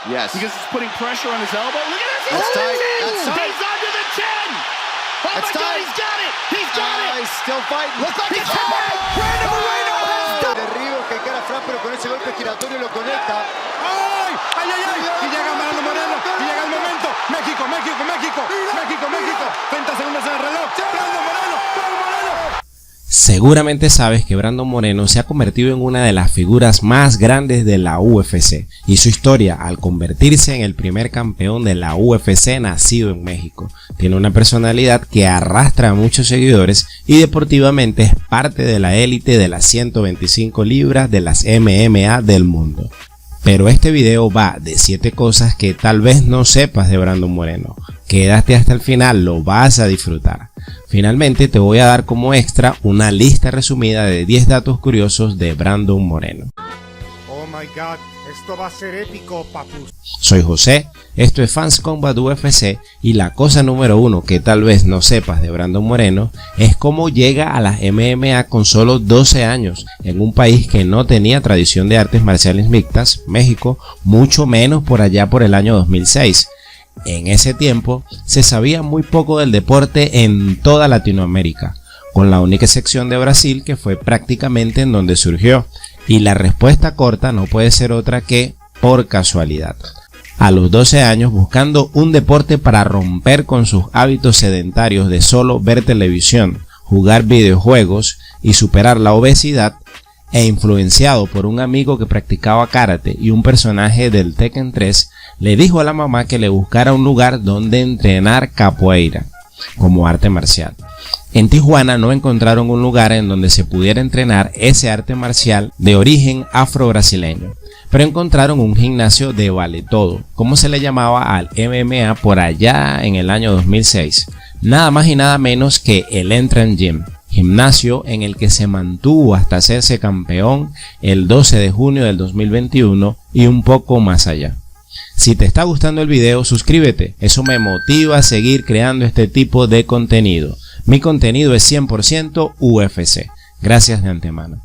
Yes. Because it's putting pressure on his elbow. Look at this. That's tight. That's tight. He's under the chin. Oh That's my God, tight. he's got it. He's got it. He's still fighting. Looks like He's it's hard. Brandon Moreno has done it. Derribo que cara Fran, pero con ese golpe giratorio lo conecta. ¡Ay! ¡Ay, ay, ay! Y llega Brandon Moreno. Y llega el momento. México, México, México. México, México. 30 segundos en el reloj. Brandon Moreno. Brandon Moreno. Seguramente sabes que Brandon Moreno se ha convertido en una de las figuras más grandes de la UFC y su historia al convertirse en el primer campeón de la UFC nacido en México. Tiene una personalidad que arrastra a muchos seguidores y deportivamente es parte de la élite de las 125 libras de las MMA del mundo. Pero este video va de 7 cosas que tal vez no sepas de Brandon Moreno. Quédate hasta el final, lo vas a disfrutar. Finalmente te voy a dar como extra una lista resumida de 10 datos curiosos de Brandon Moreno. Oh my God, esto va a ser épico, papus. Soy José, esto es Fans Combat UFC y la cosa número 1 que tal vez no sepas de Brandon Moreno es cómo llega a las MMA con solo 12 años en un país que no tenía tradición de artes marciales mixtas, México, mucho menos por allá por el año 2006. En ese tiempo se sabía muy poco del deporte en toda Latinoamérica, con la única excepción de Brasil que fue prácticamente en donde surgió, y la respuesta corta no puede ser otra que por casualidad. A los 12 años, buscando un deporte para romper con sus hábitos sedentarios de solo ver televisión, jugar videojuegos y superar la obesidad, e influenciado por un amigo que practicaba karate y un personaje del Tekken 3, le dijo a la mamá que le buscara un lugar donde entrenar capoeira como arte marcial. En Tijuana no encontraron un lugar en donde se pudiera entrenar ese arte marcial de origen afro-brasileño, pero encontraron un gimnasio de vale todo, como se le llamaba al MMA por allá en el año 2006, nada más y nada menos que el Entrance Gym, gimnasio en el que se mantuvo hasta hacerse campeón el 12 de junio del 2021 y un poco más allá. Si te está gustando el video, suscríbete, eso me motiva a seguir creando este tipo de contenido. Mi contenido es 100% UFC, gracias de antemano.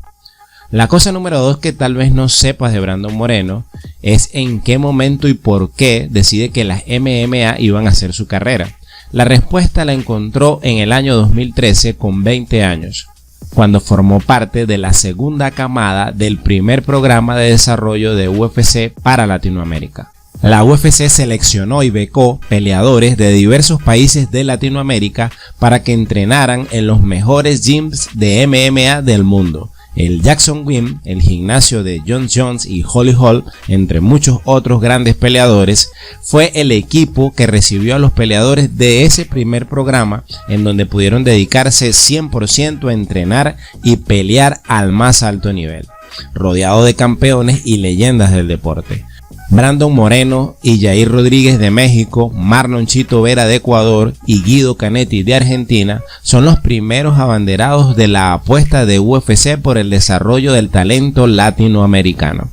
La cosa número 2 que tal vez no sepas de Brandon Moreno es en qué momento y por qué decide que las MMA iban a hacer su carrera. La respuesta la encontró en el año 2013 con 20 años, cuando formó parte de la segunda camada del primer programa de desarrollo de UFC para Latinoamérica. La UFC seleccionó y becó peleadores de diversos países de Latinoamérica para que entrenaran en los mejores gyms de MMA del mundo. El Jackson Gym, el gimnasio de Jon Jones y Holly Holm, entre muchos otros grandes peleadores, fue el equipo que recibió a los peleadores de ese primer programa, en donde pudieron dedicarse 100% a entrenar y pelear al más alto nivel, rodeado de campeones y leyendas del deporte. Brandon Moreno y Yair Rodríguez de México, Marlon Chito Vera de Ecuador y Guido Canetti de Argentina son los primeros abanderados de la apuesta de UFC por el desarrollo del talento latinoamericano.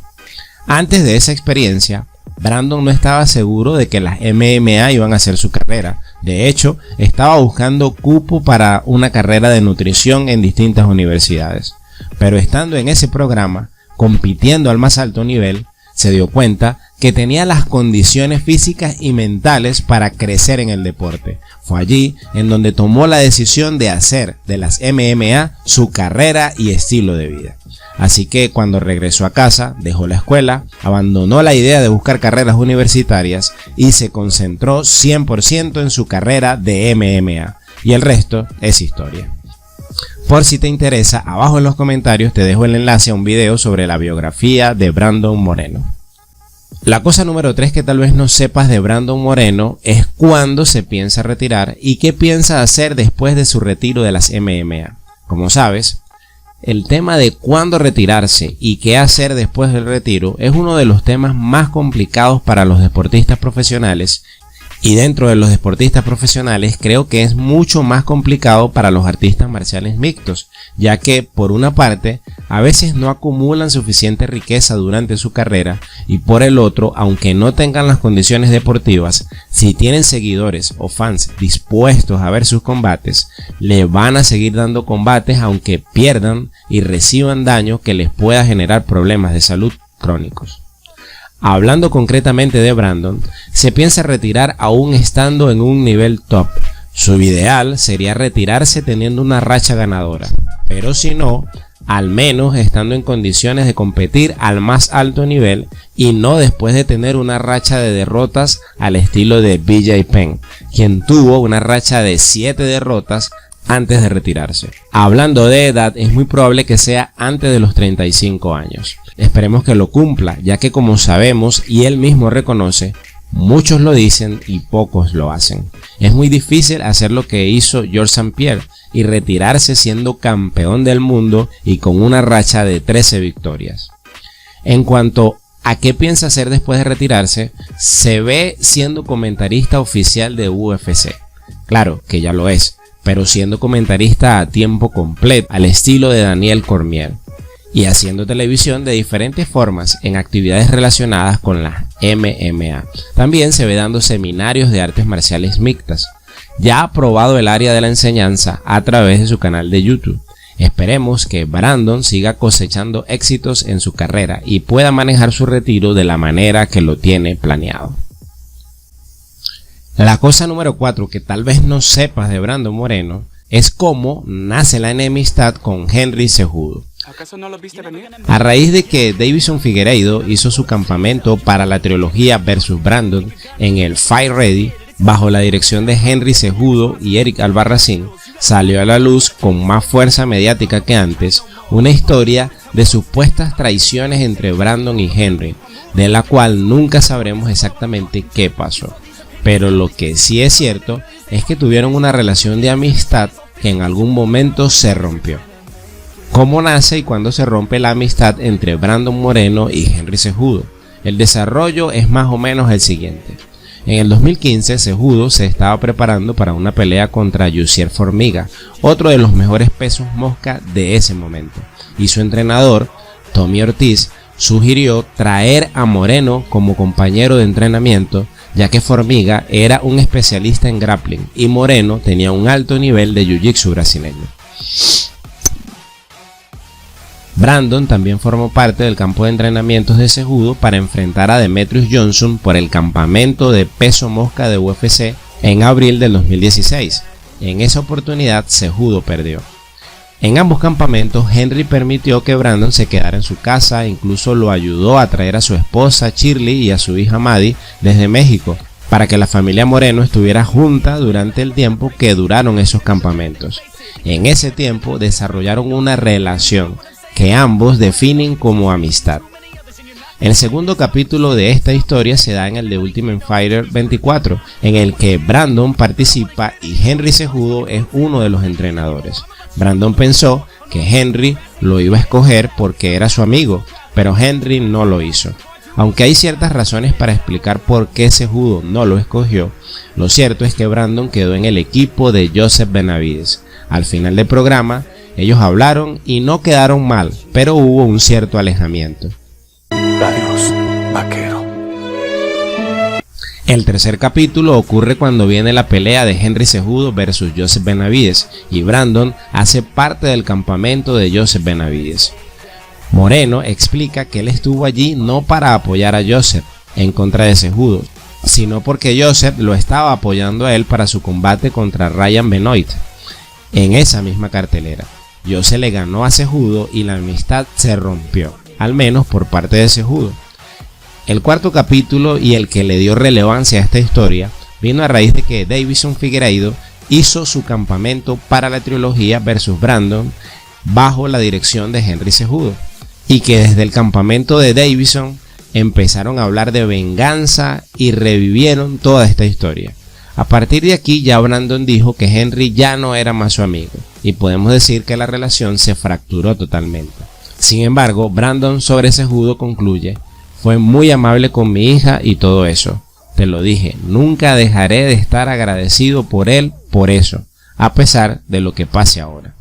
Antes de esa experiencia, Brandon no estaba seguro de que las MMA iban a hacer su carrera. De hecho, estaba buscando cupo para una carrera de nutrición en distintas universidades. Pero estando en ese programa, compitiendo al más alto nivel, se dio cuenta que tenía las condiciones físicas y mentales para crecer en el deporte. Fue allí en donde tomó la decisión de hacer de las MMA su carrera y estilo de vida. Así que cuando regresó a casa, dejó la escuela, abandonó la idea de buscar carreras universitarias y se concentró 100% en su carrera de MMA. Y el resto es historia. Por si te interesa, abajo en los comentarios te dejo el enlace a un video sobre la biografía de Brandon Moreno. La cosa número 3 que tal vez no sepas de Brandon Moreno es cuándo se piensa retirar y qué piensa hacer después de su retiro de las MMA. Como sabes, el tema de cuándo retirarse y qué hacer después del retiro es uno de los temas más complicados para los deportistas profesionales. Y dentro de los deportistas profesionales creo que es mucho más complicado para los artistas marciales mixtos, ya que por una parte a veces no acumulan suficiente riqueza durante su carrera y por el otro, aunque no tengan las condiciones deportivas, si tienen seguidores o fans dispuestos a ver sus combates, le van a seguir dando combates aunque pierdan y reciban daño que les pueda generar problemas de salud crónicos. Hablando concretamente de Brandon, se piensa retirar aún estando en un nivel top. Su ideal sería retirarse teniendo una racha ganadora, pero si no, al menos estando en condiciones de competir al más alto nivel y no después de tener una racha de derrotas al estilo de BJ Penn, quien tuvo una racha de 7 derrotas antes de retirarse. Hablando de edad, es muy probable que sea antes de los 35 años. Esperemos que lo cumpla, ya que como sabemos y él mismo reconoce, muchos lo dicen y pocos lo hacen. Es muy difícil hacer lo que hizo Georges St-Pierre y retirarse siendo campeón del mundo y con una racha de 13 victorias. En cuanto a qué piensa hacer después de retirarse, se ve siendo comentarista oficial de UFC. Claro que ya lo es, pero siendo comentarista a tiempo completo al estilo de Daniel Cormier y haciendo televisión de diferentes formas en actividades relacionadas con la MMA. También se ve dando seminarios de artes marciales mixtas. Ya ha probado el área de la enseñanza a través de su canal de YouTube. Esperemos que Brandon siga cosechando éxitos en su carrera y pueda manejar su retiro de la manera que lo tiene planeado. La cosa número 4 que tal vez no sepas de Brandon Moreno es cómo nace la enemistad con Henry Cejudo. ¿Acaso no lo viste venir? A raíz de que Deiveson Figueiredo hizo su campamento para la trilogía versus Brandon en el Fight Ready, bajo la dirección de Henry Cejudo y Eric Albarracín, salió a la luz con más fuerza mediática que antes una historia de supuestas traiciones entre Brandon y Henry, de la cual nunca sabremos exactamente qué pasó. Pero lo que sí es cierto es que tuvieron una relación de amistad que en algún momento se rompió. ¿Cómo nace y cuándo se rompe la amistad entre Brandon Moreno y Henry Cejudo? El desarrollo es más o menos el siguiente. En el 2015, Cejudo se estaba preparando para una pelea contra Yusier Formiga, otro de los mejores pesos mosca de ese momento, y su entrenador, Tommy Ortiz, sugirió traer a Moreno como compañero de entrenamiento, ya que Formiga era un especialista en grappling y Moreno tenía un alto nivel de jiu-jitsu brasileño. Brandon también formó parte del campo de entrenamientos de Cejudo para enfrentar a Demetrius Johnson por el campamento de peso mosca de UFC en abril del 2016. En esa oportunidad Cejudo perdió. En ambos campamentos Henry permitió que Brandon se quedara en su casa, incluso lo ayudó a traer a su esposa Shirley y a su hija Maddie desde México para que la familia Moreno estuviera junta durante el tiempo que duraron esos campamentos. En ese tiempo desarrollaron una relación que ambos definen como amistad. El segundo capítulo de esta historia se da en el The Ultimate Fighter 24, en el que Brandon participa y Henry Cejudo es uno de los entrenadores. Brandon pensó que Henry lo iba a escoger porque era su amigo, pero Henry no lo hizo. Aunque hay ciertas razones para explicar por qué Cejudo no lo escogió, lo cierto es que Brandon quedó en el equipo de Joseph Benavides. Al final del programa, ellos hablaron y no quedaron mal, pero hubo un cierto alejamiento. Adiós, vaquero. El tercer capítulo ocurre cuando viene la pelea de Henry Cejudo versus Joseph Benavides y Brandon hace parte del campamento de Joseph Benavides. Moreno explica que él estuvo allí no para apoyar a Joseph en contra de Cejudo, sino porque Joseph lo estaba apoyando a él para su combate contra Ryan Benoit en esa misma cartelera. Joseph le ganó a Cejudo y la amistad se rompió, al menos por parte de Cejudo. El cuarto capítulo y el que le dio relevancia a esta historia vino a raíz de que Deiveson Figueiredo hizo su campamento para la trilogía versus Brandon bajo la dirección de Henry Cejudo y que desde el campamento de Deiveson empezaron a hablar de venganza y revivieron toda esta historia. A partir de aquí ya Brandon dijo que Henry ya no era más su amigo y podemos decir que la relación se fracturó totalmente. Sin embargo, Brandon sobre Cejudo concluye: fue muy amable con mi hija y todo eso. Te lo dije, nunca dejaré de estar agradecido por él por eso, a pesar de lo que pase ahora.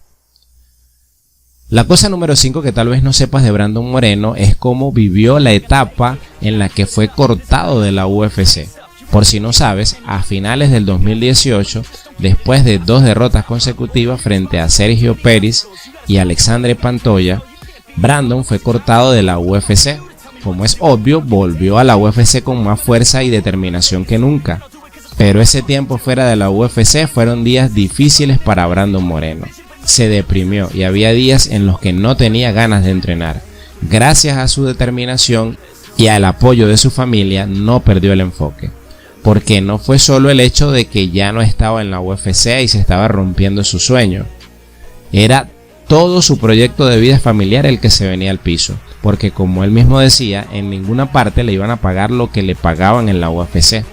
La cosa número 5 que tal vez no sepas de Brandon Moreno es cómo vivió la etapa en la que fue cortado de la UFC. Por si no sabes, a finales del 2018, después de 2 derrotas consecutivas frente a Sergio Pérez y Alexandre Pantoja, Brandon fue cortado de la UFC. como es obvio, volvió a la UFC con más fuerza y determinación que nunca. Pero ese tiempo fuera de la UFC fueron días difíciles para Brandon Moreno. Se deprimió y había días en los que no tenía ganas de entrenar. Gracias a su determinación y al apoyo de su familia, no perdió el enfoque. Porque no fue solo el hecho de que ya no estaba en la UFC y se estaba rompiendo su sueño. Era todo su proyecto de vida familiar el que se venía al piso. Porque como él mismo decía, en ninguna parte le iban a pagar lo que le pagaban en la UFC.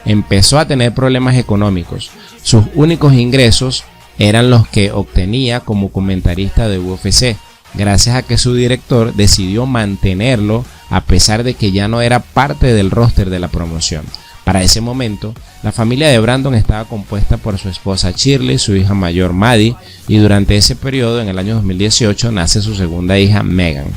Empezó a tener problemas económicos. Sus únicos ingresos eran los que obtenía como comentarista de UFC, gracias a que su director decidió mantenerlo a pesar de que ya no era parte del roster de la promoción. Para ese momento, la familia de Brandon estaba compuesta por su esposa Shirley, su hija mayor Maddie, y durante ese periodo, en el año 2018, nace su segunda hija Megan.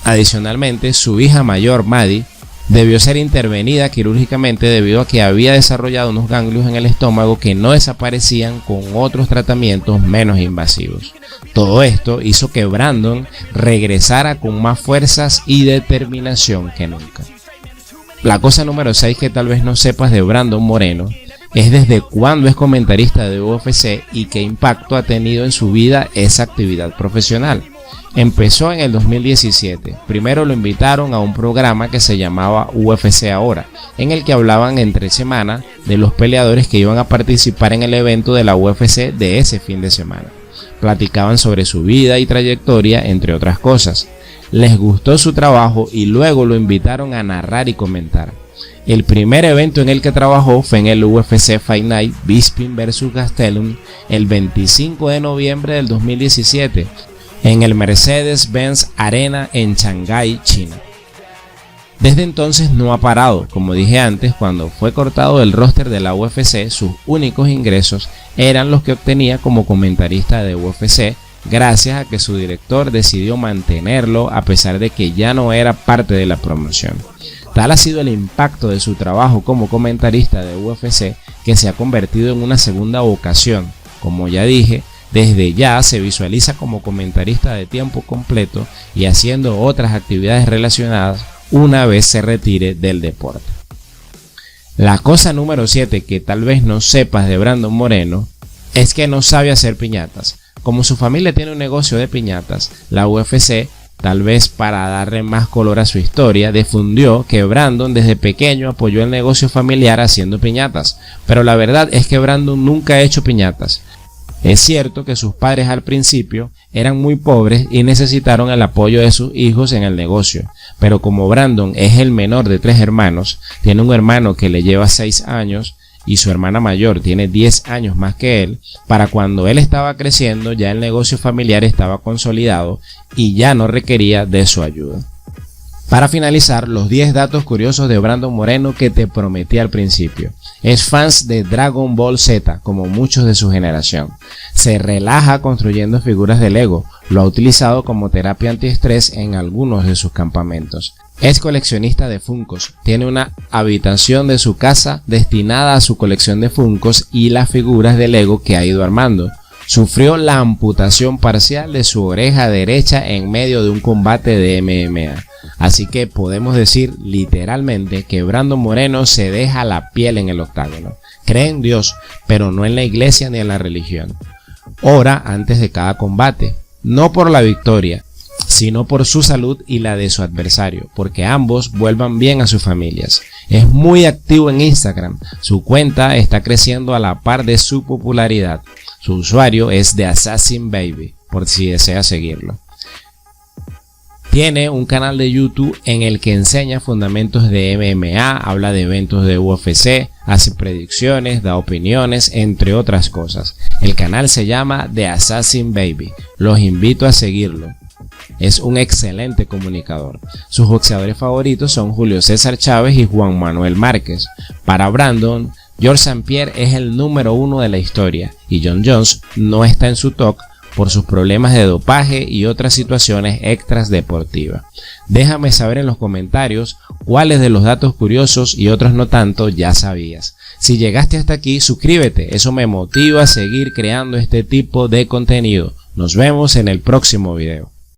Adicionalmente, su hija mayor Maddie debió ser intervenida quirúrgicamente debido a que había desarrollado unos ganglios en el estómago que no desaparecían con otros tratamientos menos invasivos. Todo esto hizo que Brandon regresara con más fuerzas y determinación que nunca. La cosa número 6 que tal vez no sepas de Brandon Moreno es desde cuándo es comentarista de UFC y qué impacto ha tenido en su vida esa actividad profesional. Empezó en el 2017. Primero lo invitaron a un programa que se llamaba UFC Ahora, en el que hablaban entre semana de los peleadores que iban a participar en el evento de la UFC de ese fin de semana. Platicaban sobre su vida y trayectoria, entre otras cosas. Les gustó su trabajo y luego lo invitaron a narrar y comentar. El primer evento en el que trabajó fue en el UFC Fight Night Bisping vs Gastelum el 25 de noviembre del 2017 en el Mercedes-Benz Arena en Shanghái, China. Desde entonces no ha parado. Como dije antes, cuando fue cortado del roster de la UFC, sus únicos ingresos eran los que obtenía como comentarista de UFC, gracias a que su director decidió mantenerlo a pesar de que ya no era parte de la promoción. Tal ha sido el impacto de su trabajo como comentarista de UFC que se ha convertido en una segunda vocación. Como ya dije, desde ya se visualiza como comentarista de tiempo completo y haciendo otras actividades relacionadas una vez se retire del deporte. La cosa número 7 que tal vez no sepas de Brandon Moreno es que no sabe hacer piñatas. Como su familia tiene un negocio de piñatas, la UFC, tal vez para darle más color a su historia, difundió que Brandon desde pequeño apoyó el negocio familiar haciendo piñatas, pero la verdad es que Brandon nunca ha hecho piñatas. Es cierto que sus padres al principio eran muy pobres y necesitaron el apoyo de sus hijos en el negocio, pero como Brandon es el menor de 3 hermanos, tiene un hermano que le lleva 6 años y su hermana mayor tiene 10 años más que él, para cuando él estaba creciendo ya el negocio familiar estaba consolidado y ya no requería de su ayuda. Para finalizar, los 10 datos curiosos de Brandon Moreno que te prometí al principio. Es fan de Dragon Ball Z, como muchos de su generación. Se relaja construyendo figuras de Lego. Lo ha utilizado como terapia antiestrés en algunos de sus campamentos. Es coleccionista de Funkos. Tiene una habitación de su casa destinada a su colección de Funkos y las figuras de Lego que ha ido armando. Sufrió la amputación parcial de su oreja derecha en medio de un combate de MMA. Así que podemos decir literalmente que Brandon Moreno se deja la piel en el octágono. Cree en Dios, pero no en la iglesia ni en la religión. Ora antes de cada combate, no por la victoria, sino por su salud y la de su adversario, porque ambos vuelvan bien a sus familias. Es muy activo en Instagram, su cuenta está creciendo a la par de su popularidad. Su usuario es The Assassin Baby, por si desea seguirlo. Tiene un canal de YouTube en el que enseña fundamentos de MMA, habla de eventos de UFC, hace predicciones, da opiniones, entre otras cosas. El canal se llama The Assassin Baby. Los invito a seguirlo. Es un excelente comunicador. Sus boxeadores favoritos son Julio César Chávez y Juan Manuel Márquez. Para Brandon, Georges St-Pierre es el número 1 de la historia y Jon Jones no está en su top por sus problemas de dopaje y otras situaciones extras deportivas. Déjame saber en los comentarios cuáles de los datos curiosos y otros no tanto ya sabías. Si llegaste hasta aquí, suscríbete, eso me motiva a seguir creando este tipo de contenido. Nos vemos en el próximo video.